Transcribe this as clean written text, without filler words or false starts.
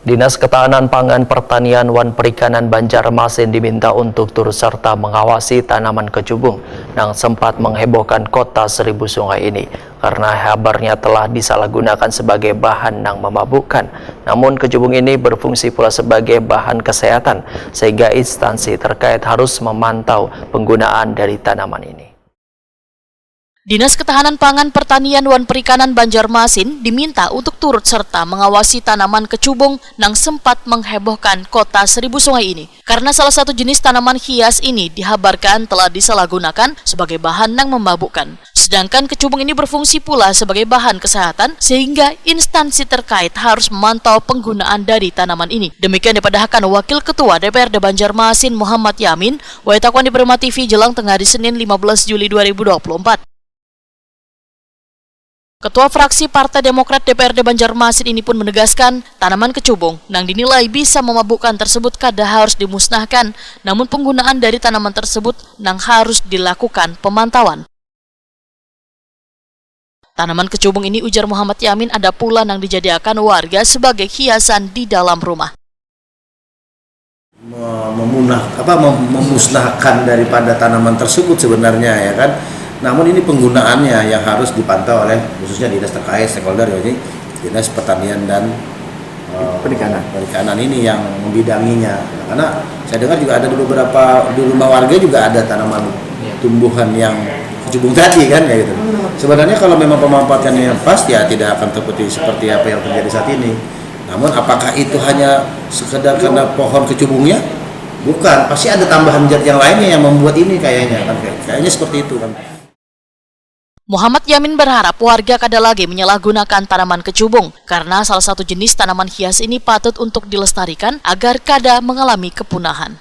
Dinas Ketahanan Pangan Pertanian Wan Perikanan Banjarmasin diminta untuk turut serta mengawasi tanaman kecubung yang sempat menghebohkan kota Seribu Sungai ini karena kabarnya telah disalahgunakan sebagai bahan yang memabukkan. Namun kecubung ini berfungsi pula sebagai bahan kesehatan sehingga instansi terkait harus memantau penggunaan dari tanaman ini. Dinas Ketahanan Pangan Pertanian Wan Perikanan Banjarmasin diminta untuk turut serta mengawasi tanaman kecubung yang sempat menghebohkan kota Seribu Sungai ini. Karena salah satu jenis tanaman hias ini dihabarkan telah disalahgunakan sebagai bahan yang memabukkan. Sedangkan kecubung ini berfungsi pula sebagai bahan kesehatan sehingga instansi terkait harus memantau penggunaan dari tanaman ini. Demikian dipadahkan Wakil Ketua DPRD Banjarmasin Muhammad Yamin, Waitakwan di Prima TV jelang tengah hari Senin 15 Juli 2024. Ketua fraksi Partai Demokrat DPRD Banjarmasin ini pun menegaskan tanaman kecubung yang dinilai bisa memabukkan tersebut kada harus dimusnahkan, namun penggunaan dari tanaman tersebut yang harus dilakukan pemantauan. Tanaman kecubung ini, ujar Muhammad Yamin, ada pula yang dijadikan warga sebagai hiasan di dalam rumah. Memusnahkan daripada tanaman tersebut sebenarnya, ya kan. Namun ini penggunaannya yang harus dipantau oleh khususnya dinas terkait stakeholder, ini Dinas Pertanian dan Perikanan ini yang membidanginya. Karena saya dengar juga ada beberapa di rumah warga juga ada tanaman tumbuhan yang kecubung tadi kan, ya gitu. Sebenarnya kalau memang pemanfaatannya yang pas, ya tidak akan seperti apa yang terjadi saat ini. Namun apakah itu hanya sekedar karena pohon kecubungnya? Bukan, pasti ada tambahan zat yang lainnya yang membuat ini kayaknya kan, kayaknya seperti itu kan. Muhammad Yamin berharap warga kada lagi menyalahgunakan tanaman kecubung karena salah satu jenis tanaman hias ini patut untuk dilestarikan agar kada mengalami kepunahan.